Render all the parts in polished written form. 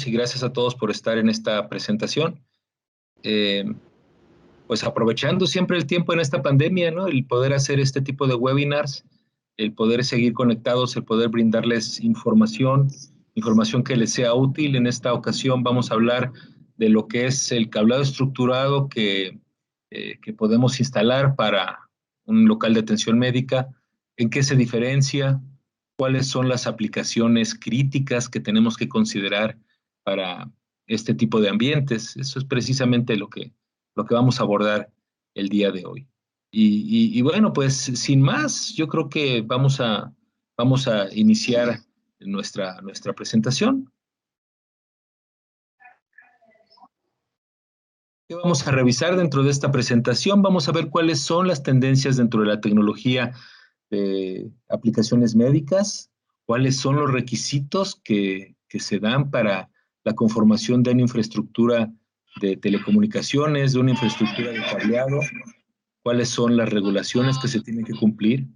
todos y gracias a todos por estar en esta presentación. Pues aprovechando siempre el tiempo en esta pandemia, ¿no? El poder hacer este tipo de webinars, el poder seguir conectados, el poder brindarles información que les sea útil. En esta ocasión vamos a hablar de lo que es el cableado estructurado que podemos instalar para un local de atención médica, en qué se diferencia, cuáles son las aplicaciones críticas que tenemos que considerar para este tipo de ambientes. Eso es precisamente lo que vamos a abordar el día de hoy. Y bueno, pues sin más, yo creo que vamos a iniciar nuestra presentación. ¿Qué vamos a revisar dentro de esta presentación? Vamos a ver cuáles son las tendencias dentro de la tecnología de aplicaciones médicas, cuáles son los requisitos que se dan para la conformación de una infraestructura de telecomunicaciones, de una infraestructura de cableado, cuáles son las regulaciones que se tienen que cumplir.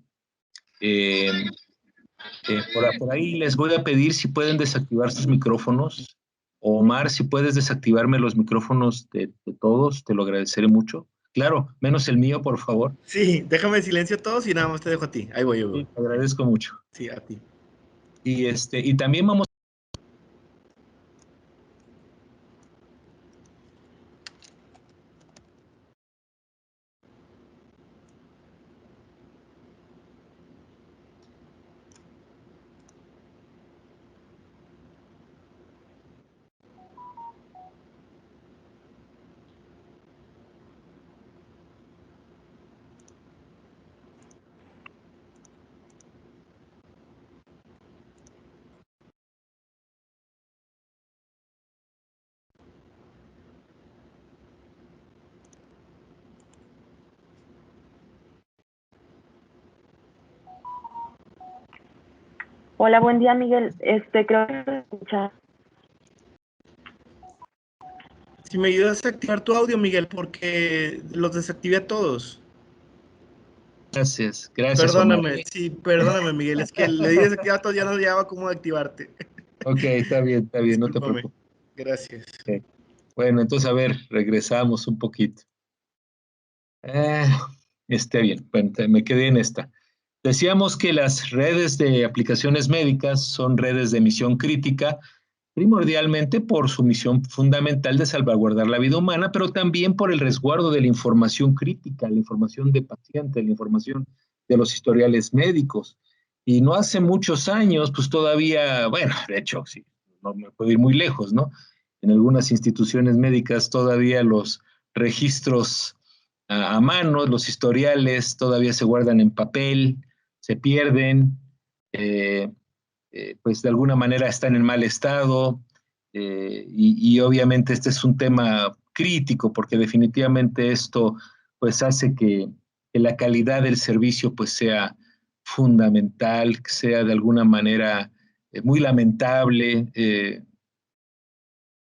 Por ahí les voy a pedir si pueden desactivar sus micrófonos. Omar, si puedes desactivarme los micrófonos de todos, te lo agradeceré mucho. Claro, menos el mío, por favor. Sí, déjame silencio todos y nada más te dejo a ti. Ahí voy, Sí, te agradezco mucho. Sí, a ti. Y también vamos. Hola, buen día, Miguel. Creo que me escuchas. Si me ayudas a activar tu audio, Miguel, porque los desactivé a todos. Gracias, Perdóname, Omar. sí, perdóname, Miguel. Es que le di desactivar a todos, ya no llevaba cómo activarte. Ok, está bien, no te preocupes. Gracias. Okay. Bueno, entonces, a ver, regresamos un poquito. Está bien, bueno, me quedé en esta. Decíamos que las redes de aplicaciones médicas son redes de misión crítica, primordialmente por su misión fundamental de salvaguardar la vida humana, pero también por el resguardo de la información crítica, la información de pacientes, la información de los historiales médicos. Y no hace muchos años, pues todavía, bueno, de hecho, sí, no me puedo ir muy lejos, ¿no? En algunas instituciones médicas todavía los registros a mano, los historiales todavía se guardan en papel, se pierden, pues de alguna manera están en mal estado, y obviamente este es un tema crítico porque definitivamente esto pues hace que la calidad del servicio pues sea fundamental, que sea de alguna manera muy lamentable.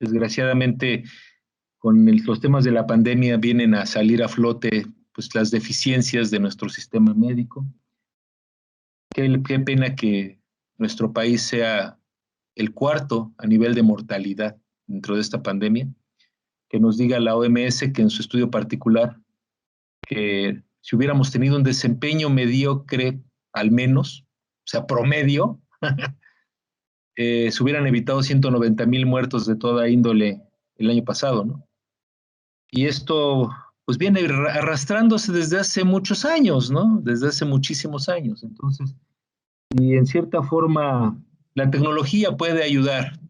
Desgraciadamente con los temas de la pandemia vienen a salir a flote pues las deficiencias de nuestro sistema médico. Qué pena que nuestro país sea el cuarto a nivel de mortalidad dentro de esta pandemia, que nos diga la OMS que en su estudio particular, que si hubiéramos tenido un desempeño mediocre al menos, o sea, promedio, se hubieran evitado 190,000 muertos de toda índole el año pasado, ¿no? Y esto pues viene arrastrándose desde hace muchos años, ¿no? Desde hace muchísimos años. Entonces, y en cierta forma la tecnología puede ayudar.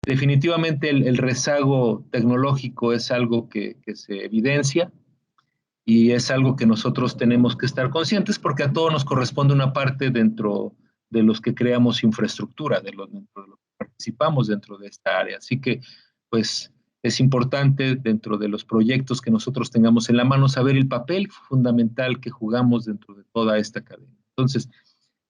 Definitivamente el rezago tecnológico es algo que se evidencia y es algo que nosotros tenemos que estar conscientes porque a todos nos corresponde una parte dentro de los que creamos infraestructura, dentro de los que participamos dentro de esta área. Así que, pues, es importante dentro de los proyectos que nosotros tengamos en la mano saber el papel fundamental que jugamos dentro de toda esta cadena. Entonces,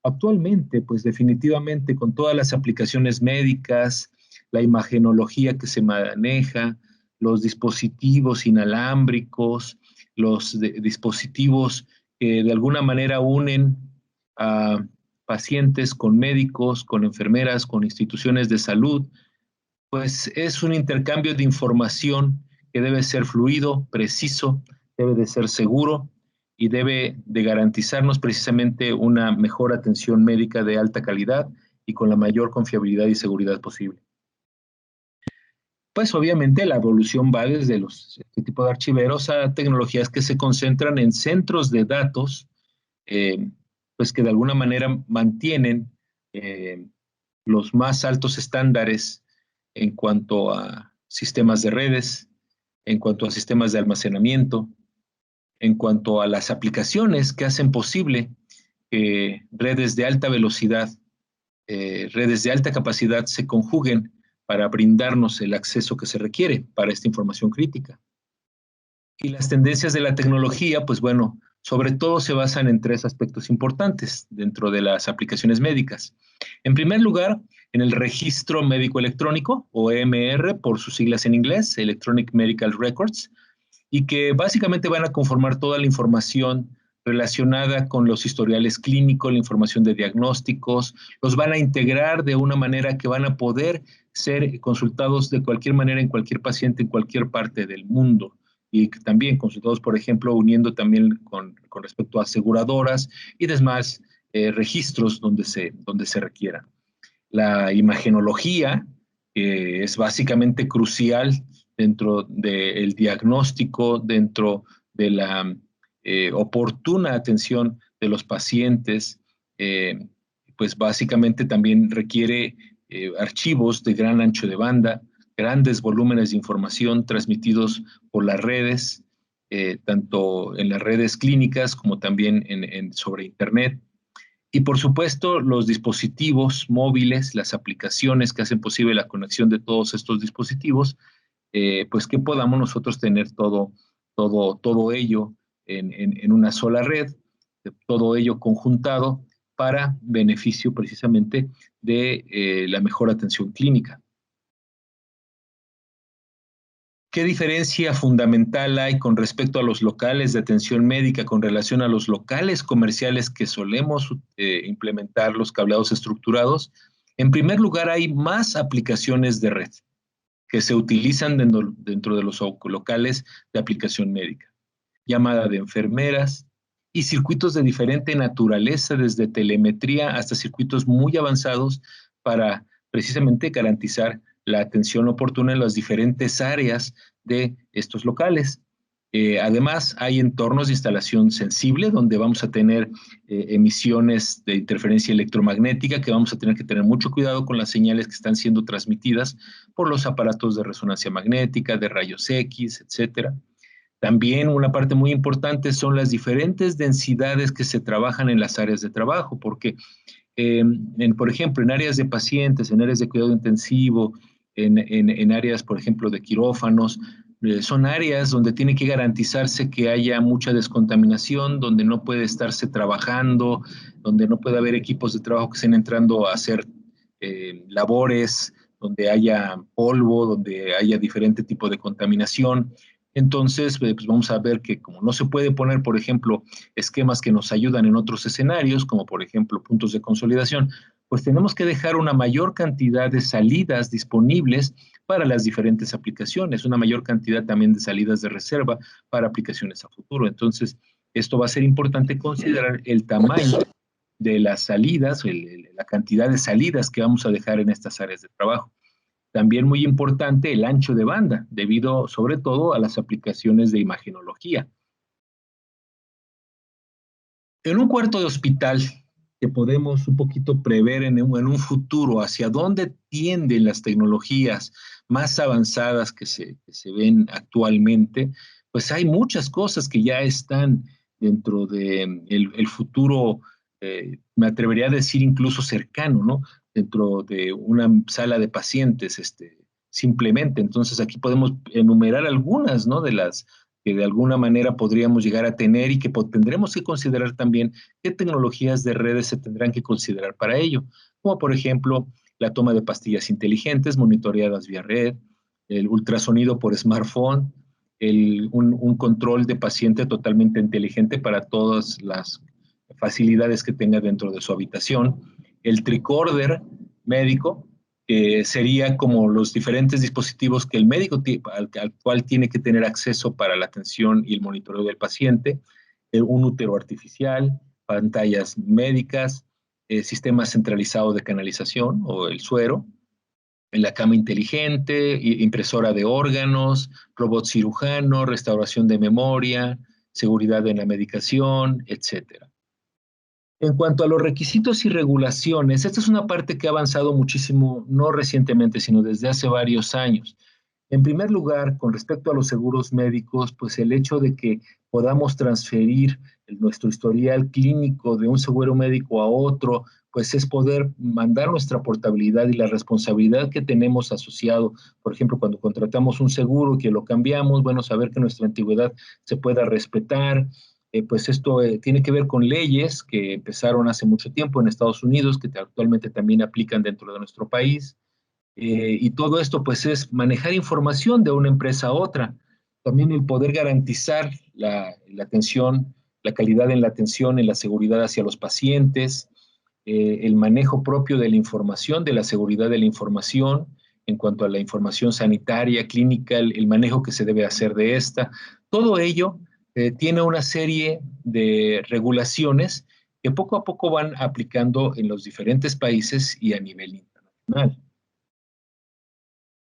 actualmente, pues definitivamente con todas las aplicaciones médicas, la imagenología que se maneja, los dispositivos inalámbricos, los dispositivos que de alguna manera unen a pacientes con médicos, con enfermeras, con instituciones de salud, pues es un intercambio de información que debe ser fluido, preciso, debe de ser seguro y debe de garantizarnos precisamente una mejor atención médica de alta calidad y con la mayor confiabilidad y seguridad posible. Pues obviamente la evolución va desde este tipo de archiveros a tecnologías que se concentran en centros de datos, pues que de alguna manera mantienen los más altos estándares en cuanto a sistemas de redes, en cuanto a sistemas de almacenamiento, en cuanto a las aplicaciones que hacen posible que redes de alta velocidad, redes de alta capacidad se conjuguen para brindarnos el acceso que se requiere para esta información crítica. Y las tendencias de la tecnología, pues bueno, sobre todo se basan en tres aspectos importantes dentro de las aplicaciones médicas. En primer lugar, en el registro médico electrónico, o EMR, por sus siglas en inglés, Electronic Medical Records, y que básicamente van a conformar toda la información relacionada con los historiales clínicos, la información de diagnósticos, los van a integrar de una manera que van a poder ser consultados de cualquier manera en cualquier paciente en cualquier parte del mundo y también consultados, por ejemplo, uniendo también con respecto a aseguradoras y demás registros donde se requiera. La imagenología es básicamente crucial dentro del diagnóstico, dentro de la oportuna atención de los pacientes, pues básicamente también requiere archivos de gran ancho de banda, grandes volúmenes de información transmitidos por las redes, tanto en las redes clínicas como también sobre Internet. Y por supuesto, los dispositivos móviles, las aplicaciones que hacen posible la conexión de todos estos dispositivos, pues que podamos nosotros tener todo ello en una sola red, todo ello conjuntado para beneficio precisamente de la mejor atención clínica. ¿Qué diferencia fundamental hay con respecto a los locales de atención médica con relación a los locales comerciales que solemos implementar los cableados estructurados? En primer lugar, hay más aplicaciones de red que se utilizan dentro de los locales de aplicación médica. Llamada de enfermeras y circuitos de diferente naturaleza, desde telemetría hasta circuitos muy avanzados para precisamente garantizar la atención oportuna en las diferentes áreas de estos locales. Además, hay entornos de instalación sensible donde vamos a tener emisiones de interferencia electromagnética que vamos a tener que tener mucho cuidado con las señales que están siendo transmitidas por los aparatos de resonancia magnética, de rayos X, etcétera. También una parte muy importante son las diferentes densidades que se trabajan en las áreas de trabajo, porque, por ejemplo, en áreas de pacientes, en áreas de cuidado intensivo, en áreas, por ejemplo, de quirófanos, son áreas donde tiene que garantizarse que haya mucha descontaminación, donde no puede estarse trabajando, donde no puede haber equipos de trabajo que estén entrando a hacer labores, donde haya polvo, donde haya diferente tipo de contaminación. Entonces, pues vamos a ver que como no se puede poner, por ejemplo, esquemas que nos ayudan en otros escenarios, como por ejemplo puntos de consolidación, pues tenemos que dejar una mayor cantidad de salidas disponibles para las diferentes aplicaciones, una mayor cantidad también de salidas de reserva para aplicaciones a futuro. Entonces, esto va a ser importante considerar el tamaño de las salidas, la cantidad de salidas que vamos a dejar en estas áreas de trabajo. También muy importante el ancho de banda, debido sobre todo a las aplicaciones de imagenología. En un cuarto de hospital, que podemos un poquito prever en un futuro hacia dónde tienden las tecnologías más avanzadas que se ven actualmente, pues hay muchas cosas que ya están dentro del futuro, me atrevería a decir incluso cercano, ¿no? Dentro de una sala de pacientes, simplemente. Entonces aquí podemos enumerar algunas, ¿no? De las que de alguna manera podríamos llegar a tener y que tendremos que considerar también qué tecnologías de redes se tendrán que considerar para ello, como por ejemplo la toma de pastillas inteligentes monitoreadas vía red, el ultrasonido por smartphone, un control de paciente totalmente inteligente para todas las facilidades que tenga dentro de su habitación, el tricorder médico, sería como los diferentes dispositivos que el médico al cual tiene que tener acceso para la atención y el monitoreo del paciente, un útero artificial, pantallas médicas, sistema centralizado de canalización o el suero, la cama inteligente, impresora de órganos, robot cirujano, restauración de memoria, seguridad en la medicación, etcétera. En cuanto a los requisitos y regulaciones, esta es una parte que ha avanzado muchísimo, no recientemente, sino desde hace varios años. En primer lugar, con respecto a los seguros médicos, pues el hecho de que podamos transferir nuestro historial clínico de un seguro médico a otro, pues es poder mandar nuestra portabilidad y la responsabilidad que tenemos asociado, por ejemplo, cuando contratamos un seguro y que lo cambiamos, bueno, saber que nuestra antigüedad se pueda respetar. Pues esto tiene que ver con leyes que empezaron hace mucho tiempo en Estados Unidos, que actualmente también aplican dentro de nuestro país. Y todo esto pues es manejar información de una empresa a otra. También el poder garantizar la atención, la calidad en la atención, en la seguridad hacia los pacientes, el manejo propio de la información, de la seguridad de la información, en cuanto a la información sanitaria, clínica, el manejo que se debe hacer de esta. Todo ello tiene una serie de regulaciones que poco a poco van aplicando en los diferentes países y a nivel internacional.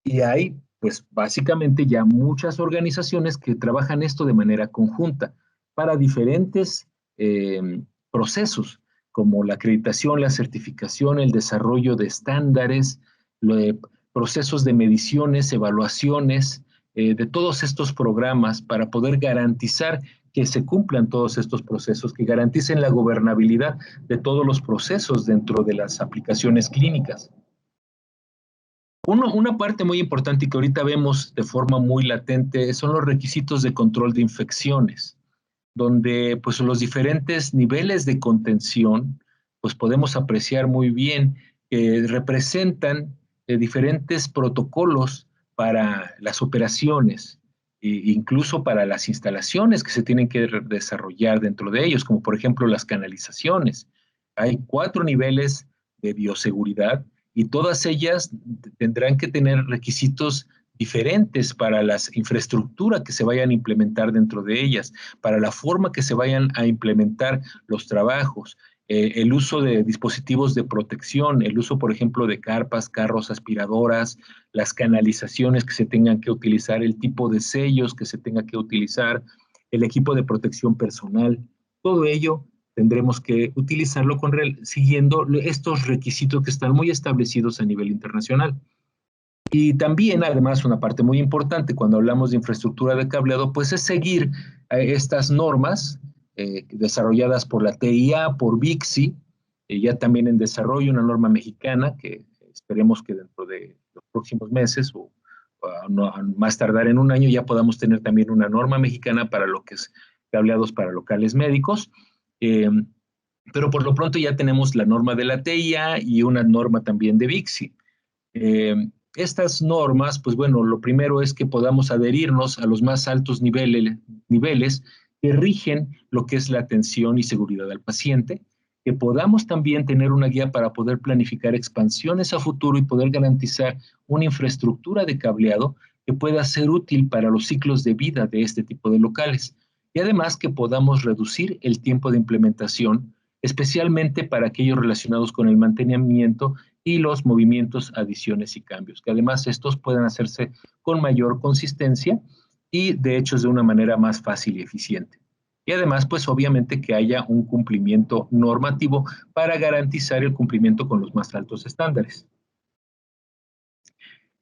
Y hay, pues básicamente ya muchas organizaciones que trabajan esto de manera conjunta para diferentes procesos, como la acreditación, la certificación, el desarrollo de estándares, procesos de mediciones, evaluaciones, de todos estos programas para poder garantizar que se cumplan todos estos procesos, que garanticen la gobernabilidad de todos los procesos dentro de las aplicaciones clínicas. Una parte muy importante y que ahorita vemos de forma muy latente son los requisitos de control de infecciones, donde pues los diferentes niveles de contención pues podemos apreciar muy bien que representan diferentes protocolos para las operaciones e incluso para las instalaciones que se tienen que desarrollar dentro de ellos, como por ejemplo las canalizaciones. Hay 4 niveles de bioseguridad y todas ellas tendrán que tener requisitos diferentes para la infraestructura que se vayan a implementar dentro de ellas, para la forma que se vayan a implementar los trabajos, el uso de dispositivos de protección, el uso, por ejemplo, de carpas, carros, aspiradoras, las canalizaciones que se tengan que utilizar, el tipo de sellos que se tenga que utilizar, el equipo de protección personal, todo ello tendremos que utilizarlo siguiendo estos requisitos que están muy establecidos a nivel internacional. Y también, además, una parte muy importante cuando hablamos de infraestructura de cableado, pues es seguir estas normas desarrolladas por la TIA, por VIXI, ya también en desarrollo una norma mexicana que esperemos que dentro de los próximos meses o no, más tardar en un año ya podamos tener también una norma mexicana para lo que es cableados para locales médicos. Pero por lo pronto ya tenemos la norma de la TIA y una norma también de VIXI. Estas normas, pues bueno, lo primero es que podamos adherirnos a los más altos niveles que rigen lo que es la atención y seguridad al paciente, que podamos también tener una guía para poder planificar expansiones a futuro y poder garantizar una infraestructura de cableado que pueda ser útil para los ciclos de vida de este tipo de locales. Y además que podamos reducir el tiempo de implementación, especialmente para aquellos relacionados con el mantenimiento y los movimientos, adiciones y cambios, que además estos puedan hacerse con mayor consistencia y de hecho de una manera más fácil y eficiente. Y además, pues obviamente que haya un cumplimiento normativo para garantizar el cumplimiento con los más altos estándares.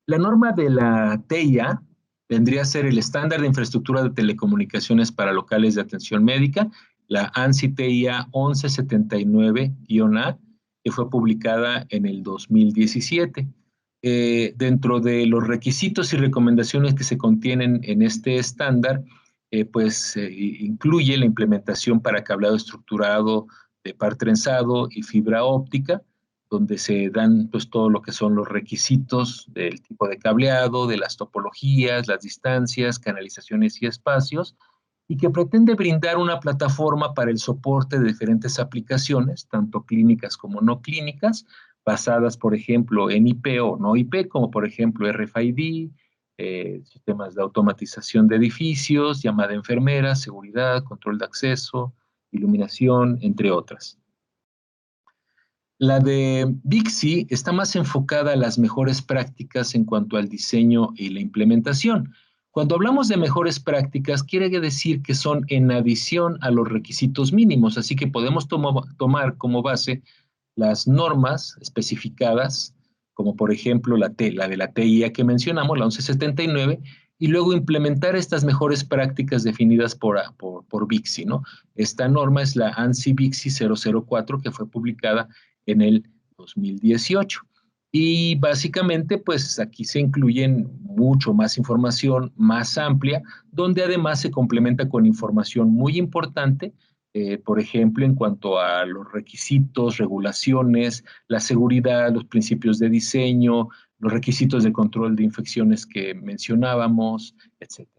La norma de la TIA vendría a ser el estándar de infraestructura de telecomunicaciones para locales de atención médica, la ANSI TIA 1179-A, que fue publicada en el 2017. Dentro de los requisitos y recomendaciones que se contienen en este estándar, incluye la implementación para cableado estructurado de par trenzado y fibra óptica, donde se dan pues todo lo que son los requisitos del tipo de cableado, de las topologías, las distancias, canalizaciones y espacios, y que pretende brindar una plataforma para el soporte de diferentes aplicaciones, tanto clínicas como no clínicas, basadas, por ejemplo, en IP o no IP, como por ejemplo RFID, sistemas de automatización de edificios, llamada de enfermera, seguridad, control de acceso, iluminación, entre otras. La de Vixi está más enfocada a las mejores prácticas en cuanto al diseño y la implementación. Cuando hablamos de mejores prácticas, quiere decir que son en adición a los requisitos mínimos, así que podemos tomar como base las normas especificadas, como por ejemplo la de la TIA que mencionamos, la 1179, y luego implementar estas mejores prácticas definidas por Vixi, ¿no? Esta norma es la ANSI Vixi 004, que fue publicada en el 2018. Y básicamente, pues aquí se incluyen mucho más información más amplia, donde además se complementa con información muy importante, por ejemplo, en cuanto a los requisitos, regulaciones, la seguridad, los principios de diseño, los requisitos de control de infecciones que mencionábamos, etc.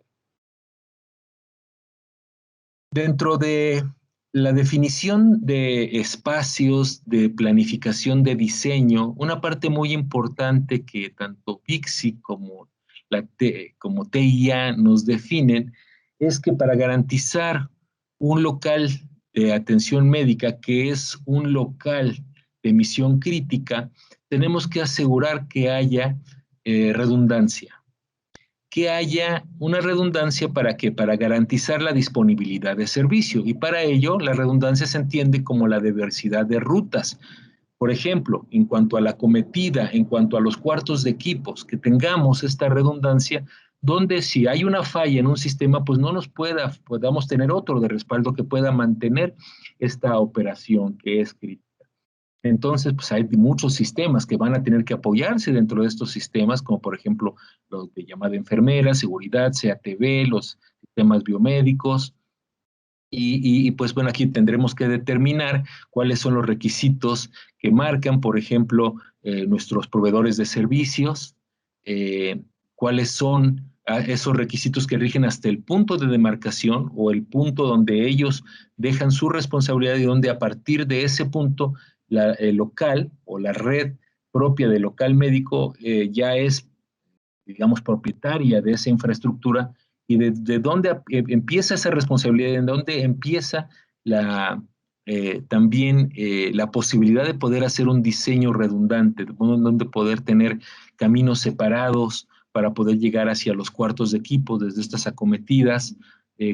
Dentro de la definición de espacios, de planificación de diseño, una parte muy importante que tanto Vixi como TIA nos definen es que para garantizar un local de atención médica, que es un local de misión crítica, tenemos que asegurar que haya redundancia. Que haya una redundancia para que para garantizar la disponibilidad de servicio, y para ello la redundancia se entiende como la diversidad de rutas. Por ejemplo, en cuanto a la acometida, en cuanto a los cuartos de equipos, que tengamos esta redundancia donde si hay una falla en un sistema, pues no podamos tener otro de respaldo que pueda mantener esta operación que es crítica. Entonces, pues hay muchos sistemas que van a tener que apoyarse dentro de estos sistemas, como por ejemplo los de llamada enfermera, seguridad, CATV, los sistemas biomédicos. Pues bueno, aquí tendremos que determinar cuáles son los requisitos que marcan, por ejemplo, nuestros proveedores de servicios, cuáles son esos requisitos que rigen hasta el punto de demarcación o el punto donde ellos dejan su responsabilidad y donde a partir de ese punto el local o la red propia del local médico ya es, digamos, propietaria de esa infraestructura y de dónde empieza esa responsabilidad, en dónde empieza también la posibilidad de poder hacer un diseño redundante, donde poder tener caminos separados para poder llegar hacia los cuartos de equipo desde estas acometidas,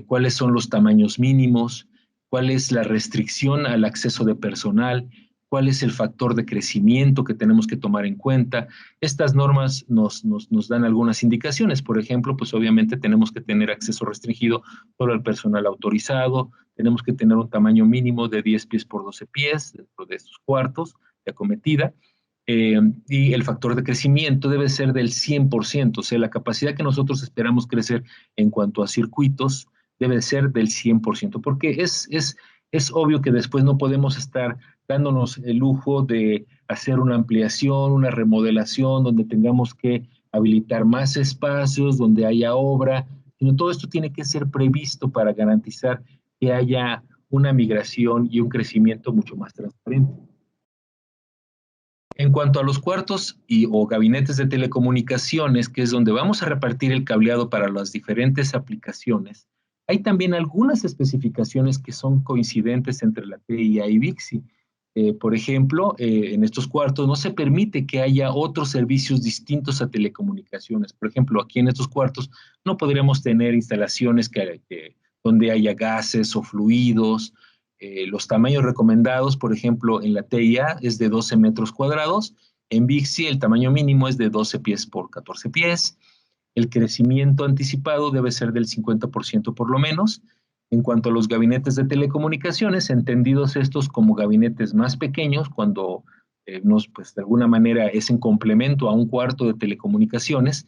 cuáles son los tamaños mínimos, cuál es la restricción al acceso de personal, cuál es el factor de crecimiento que tenemos que tomar en cuenta. Estas normas nos dan algunas indicaciones. Por ejemplo, pues obviamente tenemos que tener acceso restringido solo al personal autorizado, tenemos que tener un tamaño mínimo de 10 pies por 12 pies dentro de estos cuartos de acometida, y el factor de crecimiento debe ser del 100%, o sea, la capacidad que nosotros esperamos crecer en cuanto a circuitos debe ser del 100%, porque es obvio que después no podemos estar dándonos el lujo de hacer una ampliación, una remodelación, donde tengamos que habilitar más espacios, donde haya obra, sino todo esto tiene que ser previsto para garantizar que haya una migración y un crecimiento mucho más transparente. En cuanto a los cuartos o gabinetes de telecomunicaciones, que es donde vamos a repartir el cableado para las diferentes aplicaciones, hay también algunas especificaciones que son coincidentes entre la TIA y Vixi. Por ejemplo, en estos cuartos no se permite que haya otros servicios distintos a telecomunicaciones. Por ejemplo, aquí en estos cuartos no podríamos tener instalaciones donde haya gases o fluidos. Los tamaños recomendados, por ejemplo, en la TIA es de 12 metros cuadrados. En Vixi el tamaño mínimo es de 12 pies por 14 pies. El crecimiento anticipado debe ser del 50% por lo menos. En cuanto a los gabinetes de telecomunicaciones, entendidos estos como gabinetes más pequeños, cuando pues de alguna manera es en complemento a un cuarto de telecomunicaciones,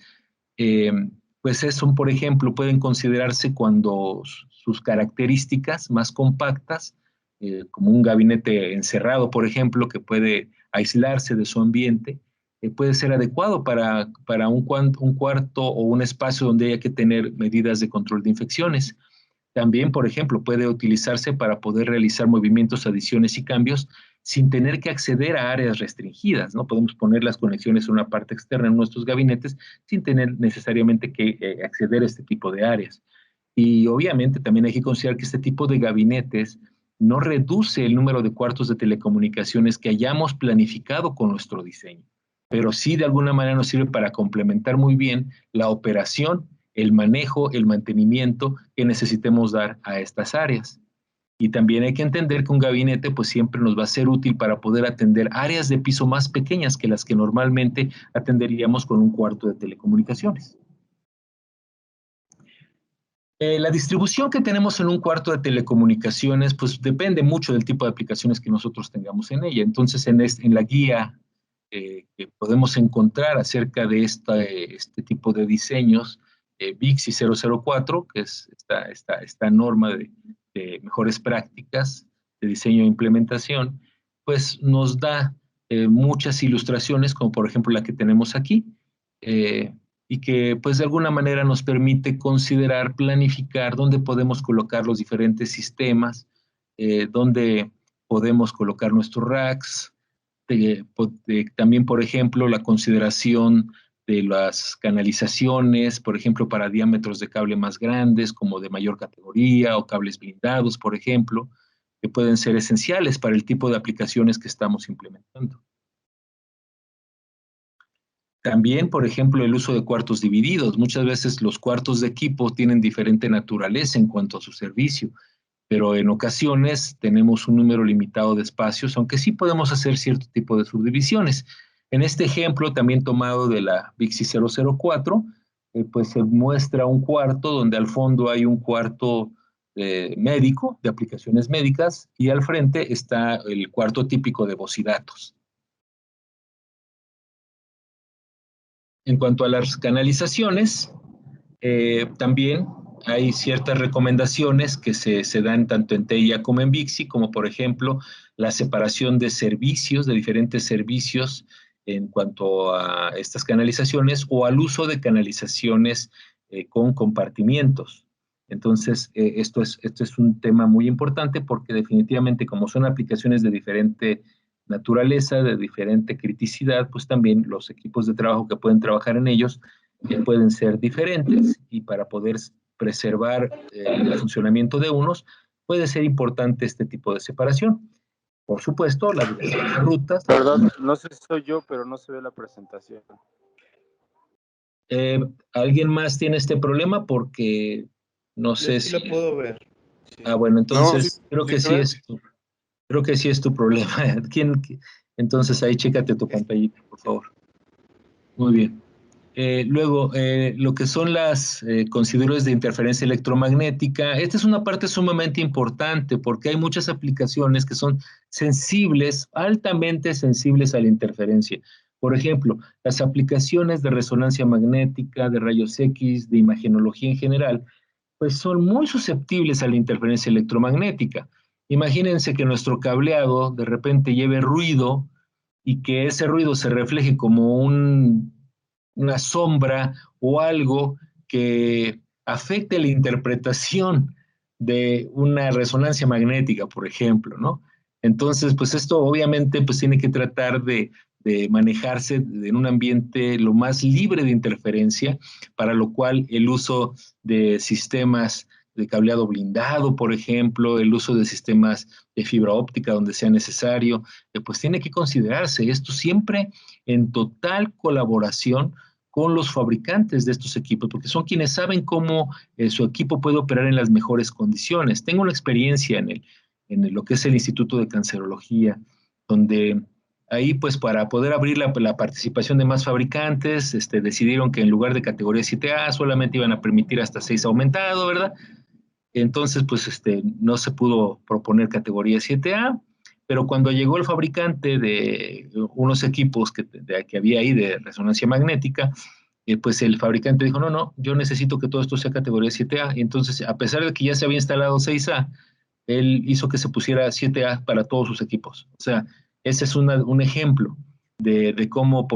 pues eso, por ejemplo, pueden considerarse cuando sus características más compactas, como un gabinete encerrado, por ejemplo, que puede aislarse de su ambiente, puede ser adecuado para un cuarto o un espacio donde haya que tener medidas de control de infecciones. También, por ejemplo, puede utilizarse para poder realizar movimientos, adiciones y cambios sin tener que acceder a áreas restringidas, ¿no? Podemos poner las conexiones en una parte externa en nuestros gabinetes sin tener necesariamente que acceder a este tipo de áreas. Y obviamente también hay que considerar que este tipo de gabinetes no reduce el número de cuartos de telecomunicaciones que hayamos planificado con nuestro diseño, pero sí de alguna manera nos sirve para complementar muy bien la operación, el manejo, el mantenimiento que necesitemos dar a estas áreas. Y también hay que entender que un gabinete pues siempre nos va a ser útil para poder atender áreas de piso más pequeñas que las que normalmente atenderíamos con un cuarto de telecomunicaciones. La distribución que tenemos en un cuarto de telecomunicaciones pues depende mucho del tipo de aplicaciones que nosotros tengamos en ella. Entonces en la guía que podemos encontrar acerca de este tipo de diseños, BICSI 004, que es esta norma de mejores prácticas de diseño e implementación, pues nos da muchas ilustraciones, como por ejemplo la que tenemos aquí, y que pues de alguna manera nos permite considerar, planificar dónde podemos colocar los diferentes sistemas, dónde podemos colocar nuestros racks, también por ejemplo la consideración de las canalizaciones, por ejemplo para diámetros de cable más grandes como de mayor categoría o cables blindados, por ejemplo, que pueden ser esenciales para el tipo de aplicaciones que estamos implementando. También, por ejemplo, el uso de cuartos divididos. Muchas veces los cuartos de equipo tienen diferente naturaleza en cuanto a su servicio, pero en ocasiones tenemos un número limitado de espacios, aunque sí podemos hacer cierto tipo de subdivisiones. En este ejemplo, también tomado de la BICSI 004, pues se muestra un cuarto donde al fondo hay un cuarto médico, de aplicaciones médicas, y al frente está el cuarto típico de voz y datos. En cuanto a las canalizaciones, también hay ciertas recomendaciones que se dan tanto en TEIA como en BICSI, como por ejemplo la separación de servicios, de diferentes servicios en cuanto a estas canalizaciones o al uso de canalizaciones con compartimientos. Entonces, esto es un tema muy importante porque definitivamente como son aplicaciones de diferente naturaleza, de diferente criticidad, pues también los equipos de trabajo que pueden trabajar en ellos pueden ser diferentes y para poder preservar el funcionamiento de unos, puede ser importante este tipo de separación. Por supuesto, las rutas. Perdón, no sé si soy yo, pero no se ve la presentación. ¿Alguien más tiene este problema? Porque no sé sí si... lo puedo ver. Sí. Ah, bueno, entonces creo que sí es tu problema. Entonces ahí chécate tu pantallita, por favor. Muy bien. Luego, lo que son las consideradores de interferencia electromagnética, esta es una parte sumamente importante porque hay muchas aplicaciones que son sensibles, altamente sensibles a la interferencia. Por ejemplo, las aplicaciones de resonancia magnética, de rayos X, de imagenología en general, pues son muy susceptibles a la interferencia electromagnética. Imagínense que nuestro cableado de repente lleve ruido y que ese ruido se refleje como una sombra o algo que afecte la interpretación de una resonancia magnética, por ejemplo, ¿no? Entonces, pues esto obviamente pues tiene que tratar de manejarse en un ambiente lo más libre de interferencia, para lo cual el uso de sistemas de cableado blindado, por ejemplo, el uso de sistemas de fibra óptica donde sea necesario, pues tiene que considerarse esto siempre en total colaboración con los fabricantes de estos equipos, porque son quienes saben cómo su equipo puede operar en las mejores condiciones. Tengo una experiencia en lo que es el Instituto de Cancerología, donde ahí, pues, para poder abrir la participación de más fabricantes, decidieron que en lugar de categoría 7A solamente iban a permitir hasta 6 aumentado, ¿verdad? Entonces, pues, no se pudo proponer categoría 7A, pero cuando llegó el fabricante de unos equipos que había ahí de resonancia magnética, pues el fabricante dijo, no, yo necesito que todo esto sea categoría 7A. Y entonces, a pesar de que ya se había instalado 6A, él hizo que se pusiera 7A para todos sus equipos. O sea, ese es un ejemplo de cómo,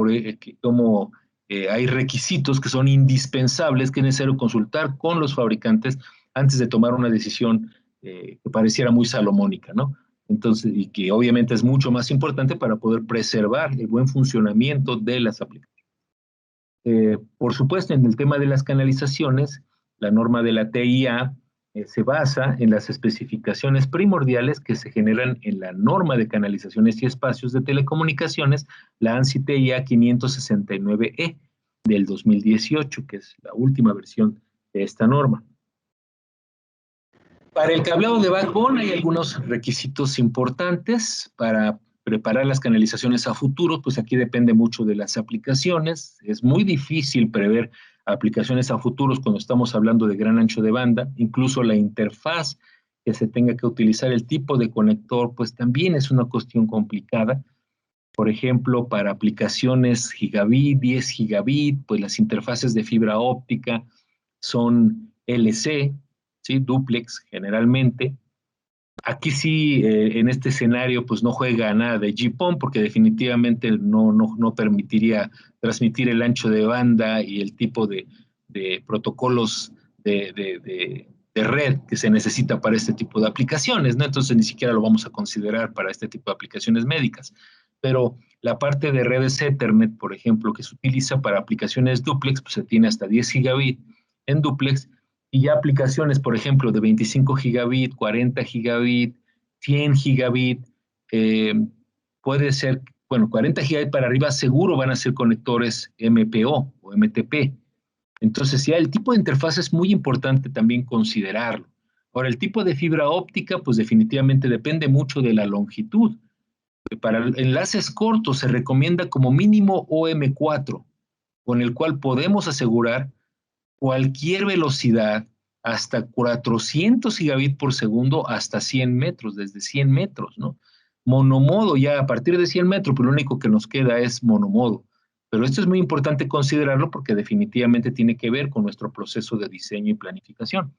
hay requisitos que son indispensables, que es necesario consultar con los fabricantes antes de tomar una decisión que pareciera muy salomónica, ¿no? Entonces, y que obviamente es mucho más importante para poder preservar el buen funcionamiento de las aplicaciones. Por supuesto, en el tema de las canalizaciones, la norma de la TIA se basa en las especificaciones primordiales que se generan en la norma de canalizaciones y espacios de telecomunicaciones, la ANSI TIA 569E del 2018, que es la última versión de esta norma. Para el cableado de backbone hay algunos requisitos importantes para preparar las canalizaciones a futuro, pues aquí depende mucho de las aplicaciones. Es muy difícil prever aplicaciones a futuros cuando estamos hablando de gran ancho de banda. Incluso la interfaz que se tenga que utilizar, el tipo de conector, pues también es una cuestión complicada. Por ejemplo, para aplicaciones gigabit, 10 gigabit, pues las interfaces de fibra óptica son LC, ¿sí? Duplex generalmente. Aquí sí, en este escenario, pues no juega nada de GPON porque definitivamente no permitiría transmitir el ancho de banda y el tipo de protocolos de red que se necesita para este tipo de aplicaciones, ¿no? Entonces ni siquiera lo vamos a considerar para este tipo de aplicaciones médicas. Pero la parte de redes Ethernet, por ejemplo, que se utiliza para aplicaciones duplex, pues se tiene hasta 10 gigabit en duplex, y ya aplicaciones, por ejemplo, de 25 gigabit, 40 gigabit, 100 gigabit, puede ser, bueno, 40 gigabit para arriba seguro van a ser conectores MPO o MTP. Entonces, ya el tipo de interfaz es muy importante también considerarlo. Ahora, el tipo de fibra óptica, pues definitivamente depende mucho de la longitud. Para enlaces cortos se recomienda como mínimo OM4, con el cual podemos asegurar cualquier velocidad hasta 400 gigabit por segundo hasta 100 metros, desde 100 metros, ¿no? Monomodo ya a partir de 100 metros, pero lo único que nos queda es monomodo. Pero esto es muy importante considerarlo porque definitivamente tiene que ver con nuestro proceso de diseño y planificación.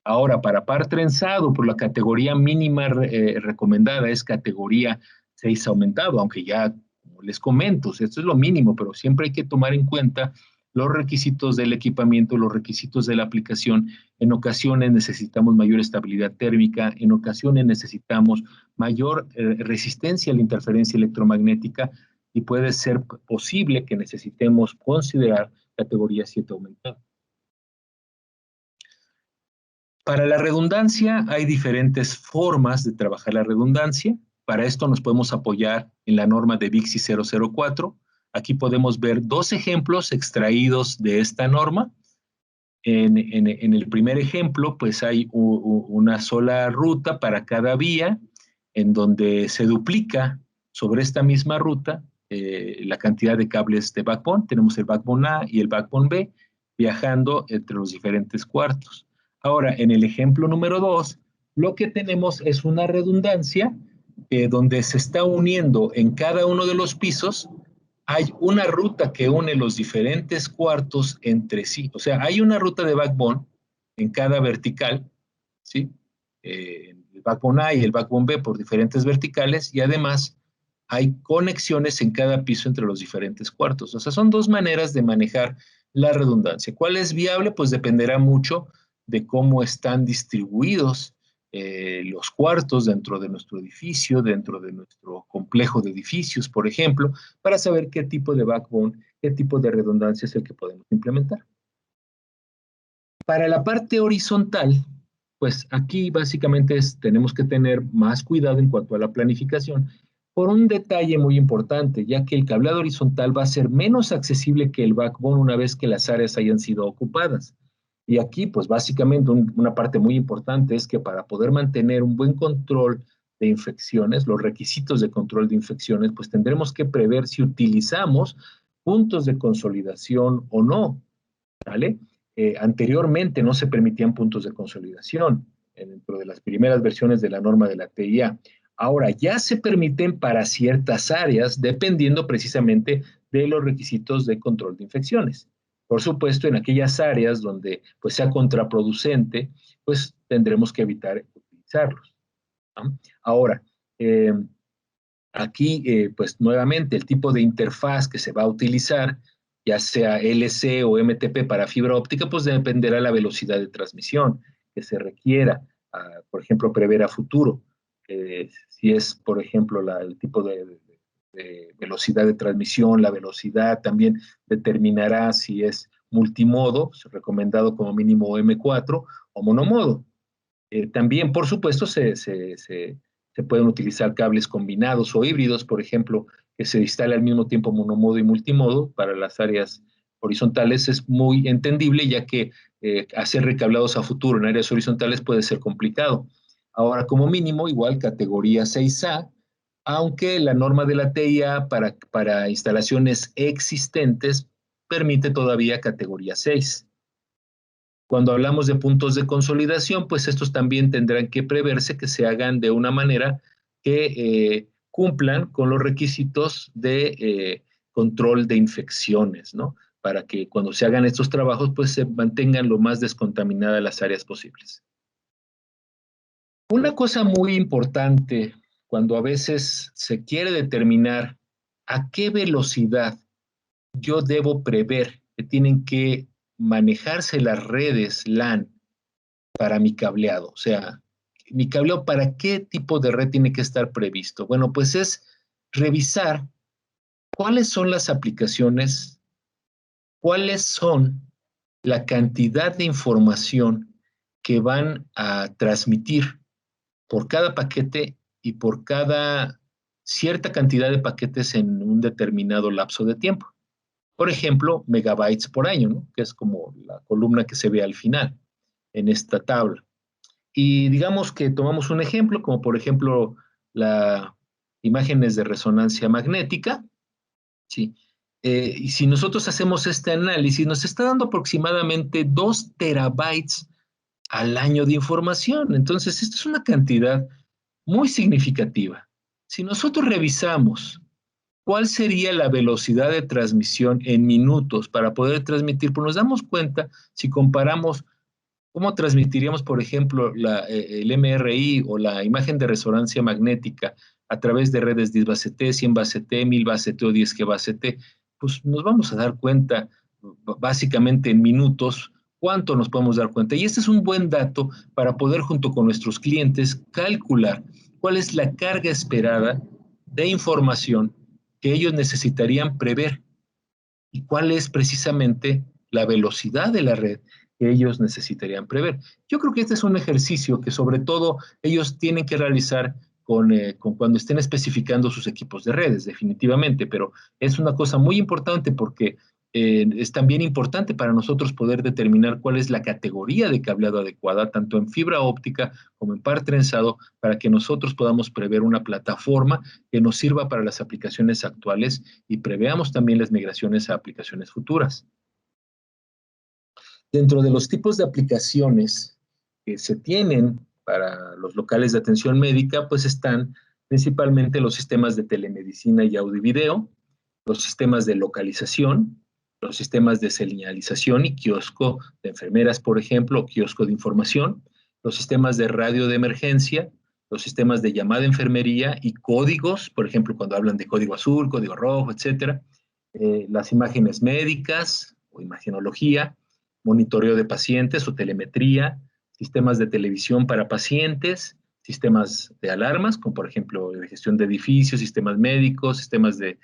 Ahora, para par trenzado, por la categoría mínima recomendada es categoría 6 aumentado, aunque ya, como les comento, esto es lo mínimo, pero siempre hay que tomar en cuenta los requisitos del equipamiento, los requisitos de la aplicación. En ocasiones necesitamos mayor estabilidad térmica, en ocasiones necesitamos mayor resistencia a la interferencia electromagnética y puede ser posible que necesitemos considerar categoría 7 aumentada. Para la redundancia hay diferentes formas de trabajar la redundancia. Para esto nos podemos apoyar en la norma de BICSI 004. Aquí podemos ver dos ejemplos extraídos de esta norma. En el primer ejemplo, pues hay una sola ruta para cada vía, en donde se duplica sobre esta misma ruta la cantidad de cables de backbone. Tenemos el backbone A y el backbone B viajando entre los diferentes cuartos. Ahora, en el ejemplo número 2, lo que tenemos es una redundancia donde se está uniendo en cada uno de los pisos. Hay una ruta que une los diferentes cuartos entre sí. O sea, hay una ruta de backbone en cada vertical, ¿sí? El backbone A y el backbone B por diferentes verticales, y además hay conexiones en cada piso entre los diferentes cuartos. O sea, son dos maneras de manejar la redundancia. ¿Cuál es viable? Pues dependerá mucho de cómo están distribuidos los cuartos dentro de nuestro edificio, dentro de nuestro complejo de edificios, por ejemplo, para saber qué tipo de backbone, qué tipo de redundancia es el que podemos implementar. Para la parte horizontal, pues aquí básicamente tenemos que tener más cuidado en cuanto a la planificación, por un detalle muy importante, ya que el cableado horizontal va a ser menos accesible que el backbone una vez que las áreas hayan sido ocupadas. Y aquí, pues básicamente una parte muy importante es que para poder mantener un buen control de infecciones, los requisitos de control de infecciones, pues tendremos que prever si utilizamos puntos de consolidación o no, ¿vale? Anteriormente no se permitían puntos de consolidación dentro de las primeras versiones de la norma de la TIA. Ahora ya se permiten para ciertas áreas, dependiendo precisamente de los requisitos de control de infecciones. Por supuesto, en aquellas áreas donde pues, sea contraproducente, pues tendremos que evitar utilizarlos, ¿no? Ahora, aquí, pues nuevamente, el tipo de interfaz que se va a utilizar, ya sea LC o MTP para fibra óptica, pues dependerá de la velocidad de transmisión que se requiera, por ejemplo, prever a futuro. si es, por ejemplo, el tipo de velocidad de transmisión, la velocidad también determinará si es multimodo, recomendado como mínimo M4, o monomodo. También, por supuesto, se pueden utilizar cables combinados o híbridos, por ejemplo, que se instale al mismo tiempo monomodo y multimodo para las áreas horizontales. Es muy entendible, ya que hacer recablados a futuro en áreas horizontales puede ser complicado. Ahora, como mínimo, igual categoría 6A, aunque la norma de la TIA para instalaciones existentes permite todavía categoría 6. Cuando hablamos de puntos de consolidación, pues estos también tendrán que preverse que se hagan de una manera que cumplan con los requisitos de control de infecciones, ¿no? Para que cuando se hagan estos trabajos, pues se mantengan lo más descontaminadas las áreas posibles. Una cosa muy importante cuando a veces se quiere determinar a qué velocidad yo debo prever que tienen que manejarse las redes LAN para mi cableado. O sea, mi cableado, ¿para qué tipo de red tiene que estar previsto? Bueno, pues es revisar cuáles son las aplicaciones, cuáles son la cantidad de información que van a transmitir por cada paquete y por cada cierta cantidad de paquetes en un determinado lapso de tiempo. Por ejemplo, megabytes por año, ¿no? Que es como la columna que se ve al final en esta tabla. Y digamos que tomamos un ejemplo, como por ejemplo las imágenes de resonancia magnética, ¿sí? Y si nosotros hacemos este análisis, nos está dando aproximadamente 2 terabytes al año de información. Entonces, esta es una cantidad muy significativa. Si nosotros revisamos cuál sería la velocidad de transmisión en minutos para poder transmitir, pues nos damos cuenta, si comparamos cómo transmitiríamos, por ejemplo, el MRI o la imagen de resonancia magnética a través de redes 10 base T, 100 base T, 1000 base T o 10G base T, pues nos vamos a dar cuenta básicamente en minutos cuánto nos podemos dar cuenta. Y este es un buen dato para poder junto con nuestros clientes calcular cuál es la carga esperada de información que ellos necesitarían prever y cuál es precisamente la velocidad de la red que ellos necesitarían prever. Yo creo que este es un ejercicio que sobre todo ellos tienen que realizar con cuando estén especificando sus equipos de redes, definitivamente, pero es una cosa muy importante porque es también importante para nosotros poder determinar cuál es la categoría de cableado adecuada, tanto en fibra óptica como en par trenzado, para que nosotros podamos prever una plataforma que nos sirva para las aplicaciones actuales y preveamos también las migraciones a aplicaciones futuras. Dentro de los tipos de aplicaciones que se tienen para los locales de atención médica, pues están principalmente los sistemas de telemedicina y audio y video, los sistemas de localización, los sistemas de señalización y kiosco de enfermeras, por ejemplo, o kiosco de información, los sistemas de radio de emergencia, los sistemas de llamada de enfermería y códigos, por ejemplo, cuando hablan de código azul, código rojo, etcétera, las imágenes médicas o imagenología, monitoreo de pacientes o telemetría, sistemas de televisión para pacientes, sistemas de alarmas, como por ejemplo de gestión de edificios, sistemas médicos, sistemas de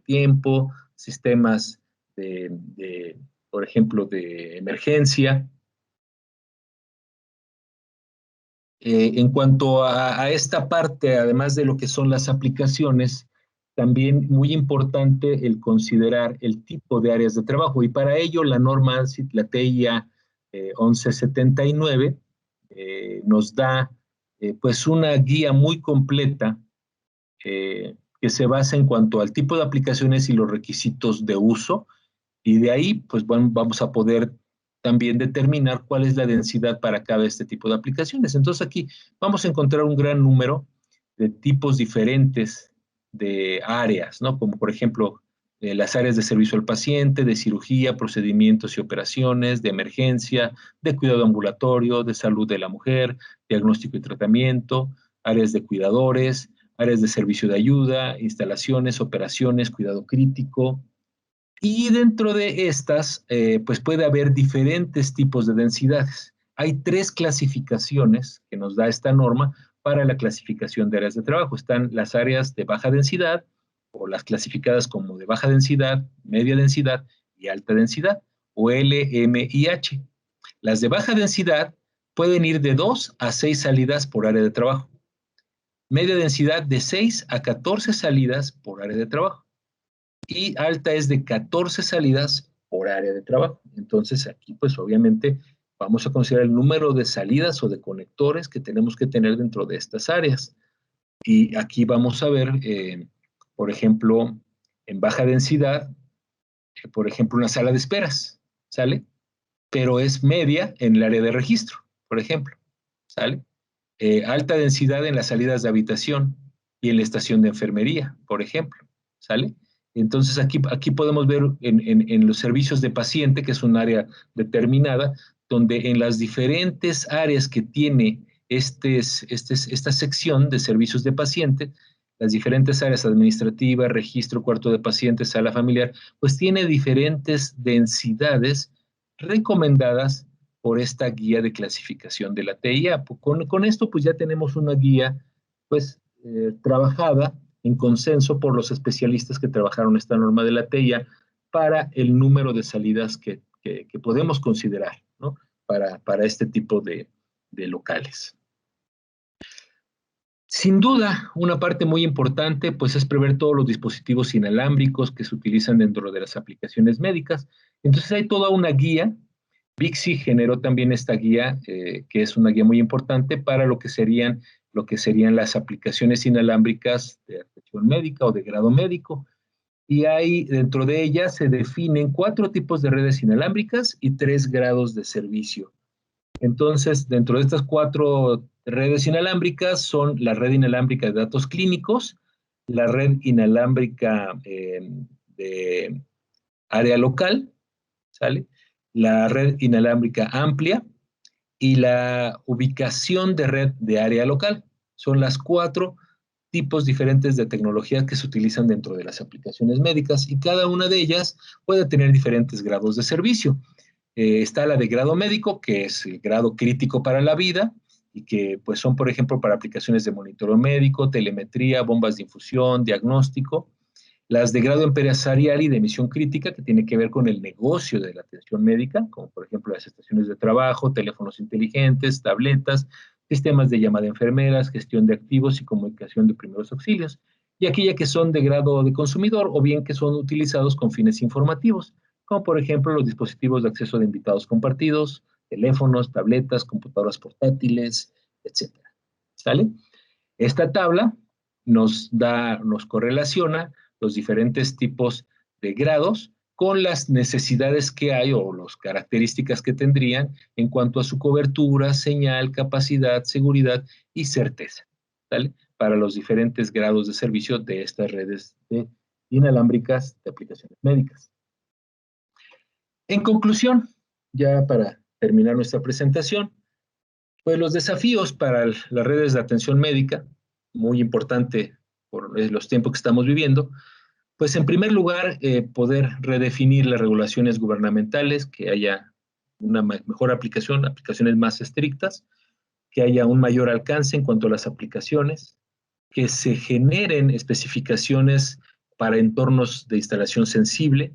tiempo, sistemas por ejemplo, de emergencia. En cuanto a esta parte, además de lo que son las aplicaciones, también muy importante el considerar el tipo de áreas de trabajo y para ello la norma, la TIA 1179, nos da pues una guía muy completa que se basa en cuanto al tipo de aplicaciones y los requisitos de uso y de ahí pues bueno, vamos a poder también determinar cuál es la densidad para cada este tipo de aplicaciones. Entonces aquí vamos a encontrar un gran número de tipos diferentes de áreas, ¿no? Como por ejemplo las áreas de servicio al paciente, de cirugía, procedimientos y operaciones, de emergencia, de cuidado ambulatorio, de salud de la mujer, diagnóstico y tratamiento, áreas de cuidadores, áreas de servicio de ayuda, instalaciones, operaciones, cuidado crítico. Y dentro de estas, pues puede haber diferentes tipos de densidades. Hay 3 clasificaciones que nos da esta norma para la clasificación de áreas de trabajo. Están las áreas de baja densidad, o las clasificadas como de baja densidad, media densidad y alta densidad, o L, M y H. Las de baja densidad pueden ir de 2 a 6 salidas por área de trabajo. Media densidad de 6 a 14 salidas por área de trabajo. Y alta es de 14 salidas por área de trabajo. Entonces aquí pues obviamente vamos a considerar el número de salidas o de conectores que tenemos que tener dentro de estas áreas. Y aquí vamos a ver, por ejemplo, en baja densidad, por ejemplo, una sala de esperas, ¿sale? Pero es media en el área de registro, por ejemplo, ¿sale? Alta densidad en las salidas de habitación y en la estación de enfermería, por ejemplo, ¿sale? Entonces aquí podemos ver en los servicios de paciente, que es un área determinada, donde en las diferentes áreas que tiene esta sección de servicios de paciente, las diferentes áreas administrativas, registro, cuarto de paciente, sala familiar, pues tiene diferentes densidades recomendadas por esta guía de clasificación de la TIA. Con esto pues ya tenemos una guía pues trabajada en consenso por los especialistas que trabajaron esta norma de la TIA para el número de salidas que podemos considerar, ¿no? Para este tipo de locales. Sin duda, una parte muy importante pues es prever todos los dispositivos inalámbricos que se utilizan dentro de las aplicaciones médicas. Entonces hay toda una guía. Vixi generó también esta guía, que es una guía muy importante para lo que serían las aplicaciones inalámbricas de atención médica o de grado médico. Y ahí, dentro de ellas, se definen 4 tipos de redes inalámbricas y 3 grados de servicio. Entonces, dentro de estas 4 redes inalámbricas son la red inalámbrica de datos clínicos, la red inalámbrica de área local, ¿sale? La red inalámbrica amplia y la ubicación de red de área local. Son las 4 tipos diferentes de tecnologías que se utilizan dentro de las aplicaciones médicas y cada una de ellas puede tener diferentes grados de servicio. Está la de grado médico, que es el grado crítico para la vida y que pues son, por ejemplo, para aplicaciones de monitoreo médico, telemetría, bombas de infusión, diagnóstico. Las de grado empresarial y de misión crítica, que tiene que ver con el negocio de la atención médica, como por ejemplo las estaciones de trabajo, teléfonos inteligentes, tabletas, sistemas de llamada de enfermeras, gestión de activos y comunicación de primeros auxilios. Y aquella que son de grado de consumidor o bien que son utilizados con fines informativos, como por ejemplo los dispositivos de acceso de invitados compartidos, teléfonos, tabletas, computadoras portátiles, etc. ¿Sale? Esta tabla nos correlaciona los diferentes tipos de grados con las necesidades que hay o las características que tendrían en cuanto a su cobertura, señal, capacidad, seguridad y certeza, ¿vale? Para los diferentes grados de servicio de estas redes inalámbricas de aplicaciones médicas. En conclusión, ya para terminar nuestra presentación, pues los desafíos para las redes de atención médica, muy importante por los tiempos que estamos viviendo, pues en primer lugar, poder redefinir las regulaciones gubernamentales, que haya una mejor aplicación, aplicaciones más estrictas, que haya un mayor alcance en cuanto a las aplicaciones, que se generen especificaciones para entornos de instalación sensible,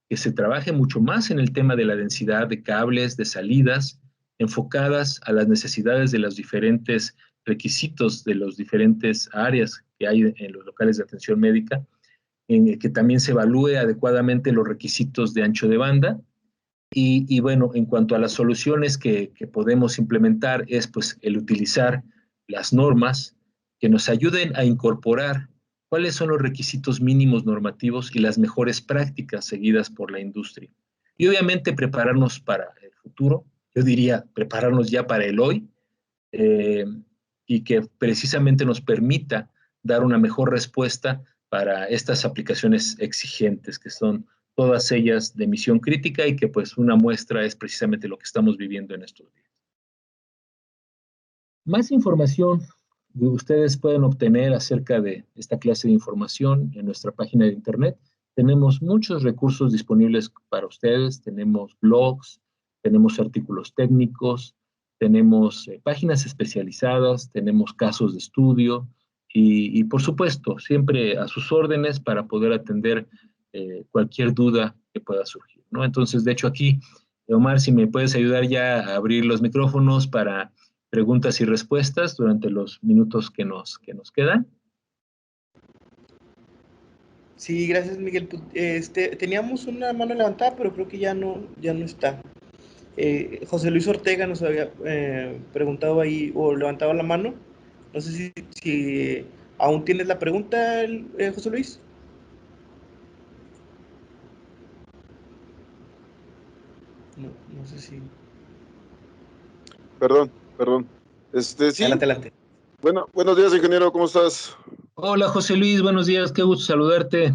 que se trabaje mucho más en el tema de la densidad de cables, de salidas, enfocadas a las necesidades de los diferentes requisitos de las diferentes áreas que hay en los locales de atención médica, en el que también se evalúe adecuadamente los requisitos de ancho de banda. Y bueno, en cuanto a las soluciones que podemos implementar es pues el utilizar las normas que nos ayuden a incorporar cuáles son los requisitos mínimos normativos y las mejores prácticas seguidas por la industria. Y obviamente prepararnos para el futuro, yo diría prepararnos ya para el hoy, y que precisamente nos permita dar una mejor respuesta para estas aplicaciones exigentes, que son todas ellas de misión crítica y que pues una muestra es precisamente lo que estamos viviendo en estos días. Más información que ustedes pueden obtener acerca de esta clase de información en nuestra página de internet. Tenemos muchos recursos disponibles para ustedes, tenemos blogs, tenemos artículos técnicos, tenemos páginas especializadas, tenemos casos de estudio y por supuesto, siempre a sus órdenes para poder atender cualquier duda que pueda surgir, ¿no? Entonces, de hecho, aquí, Omar, si me puedes ayudar ya a abrir los micrófonos para preguntas y respuestas durante los minutos que nos quedan. Sí, gracias, Miguel. Teníamos una mano levantada, pero creo que ya no está. José Luis Ortega nos había preguntado ahí, o levantado la mano. No sé si aún tienes la pregunta, José Luis. No sé si... Perdón. Sí. Adelante. Bueno, buenos días, ingeniero, ¿cómo estás? Hola, José Luis, buenos días, qué gusto saludarte.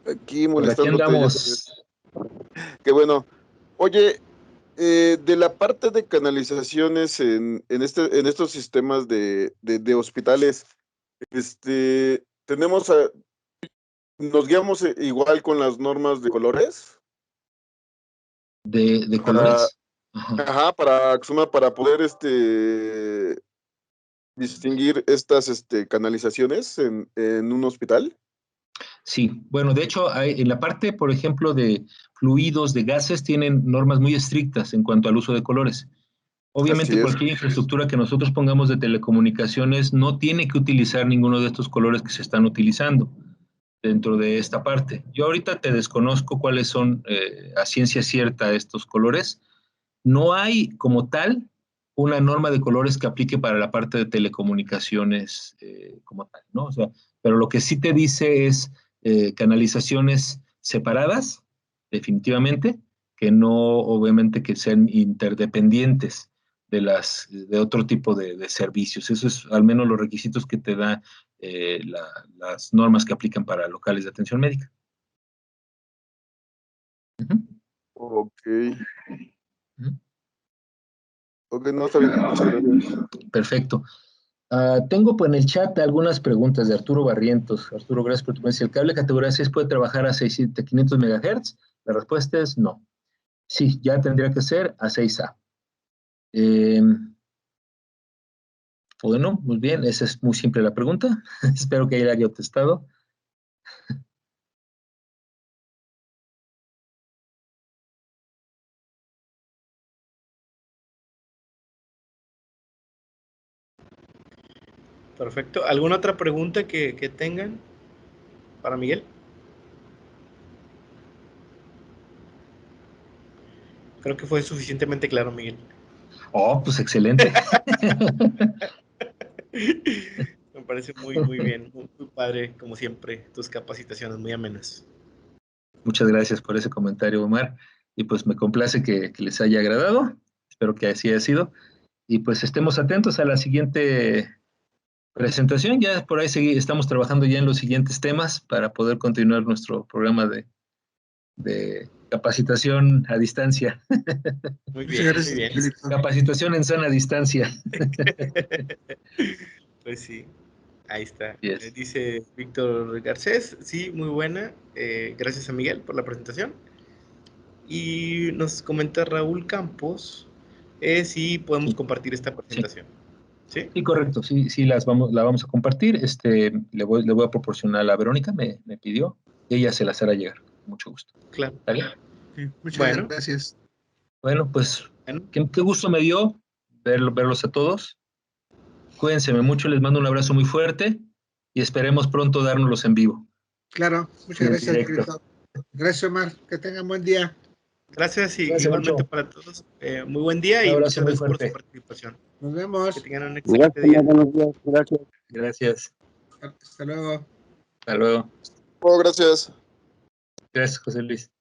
Aquí Por aquí molestándote. andamos. Qué bueno. Oye, de la parte de canalizaciones en estos sistemas de hospitales, nos guiamos igual con las normas de colores. ¿De colores? Ajá, para poder distinguir estas canalizaciones en un hospital. Sí, bueno, de hecho, en la parte, por ejemplo, de fluidos, de gases, tienen normas muy estrictas en cuanto al uso de colores. Obviamente, cualquier infraestructura que nosotros pongamos de telecomunicaciones no tiene que utilizar ninguno de estos colores que se están utilizando dentro de esta parte. Yo ahorita te desconozco cuáles son a ciencia cierta estos colores. No hay como tal una norma de colores que aplique para la parte de telecomunicaciones como tal, ¿no? O sea, pero lo que sí te dice es canalizaciones separadas, definitivamente, que no, obviamente, que sean interdependientes de otro tipo de servicios. Eso es al menos los requisitos que te da las normas que aplican para locales de atención médica. Ok. Ok, no, está bien. Muchas gracias. Perfecto. Tengo en el chat algunas preguntas de Arturo Barrientos. Arturo, gracias por tu presencia. ¿El cable categoría 6 puede trabajar a 500 MHz? La respuesta es no. Sí, ya tendría que ser a 6A. Bueno, muy bien, esa es muy simple la pregunta. Espero que haya contestado. Perfecto. ¿Alguna otra pregunta que tengan para Miguel? Creo que fue suficientemente claro, Miguel. Oh, pues excelente. Me parece muy bien, muy padre, como siempre, tus capacitaciones muy amenas. Muchas gracias por ese comentario, Omar. Y pues me complace que les haya agradado. Espero que así haya sido. Y pues estemos atentos a la siguiente presentación. Ya por ahí estamos trabajando ya en los siguientes temas para poder continuar nuestro programa de capacitación a distancia. Muy bien, muy bien. Capacitación en sana distancia. Pues sí, ahí está. Yes. Dice Víctor Garcés, sí, muy buena. Gracias a Miguel por la presentación. Y nos comenta Raúl Campos si podemos compartir esta presentación. ¿Sí? Sí, correcto, sí, la vamos a compartir. Le voy a proporcionar a la Verónica, me pidió, y ella se las hará llegar, con mucho gusto. Claro. ¿Vale? Sí, muchas gracias. Bueno, pues, qué gusto me dio verlos a todos. Cuídense mucho, les mando un abrazo muy fuerte y esperemos pronto dárnoslos en vivo. Claro, muchas gracias. Gracias, Omar. Que tengan buen día. Gracias y igualmente mucho para todos. Muy buen día y muchas gracias por su participación. Nos vemos. Que tengan un excelente día. Buenos días, gracias. Gracias. Hasta luego. Hasta luego. Oh, gracias. Gracias, José Luis.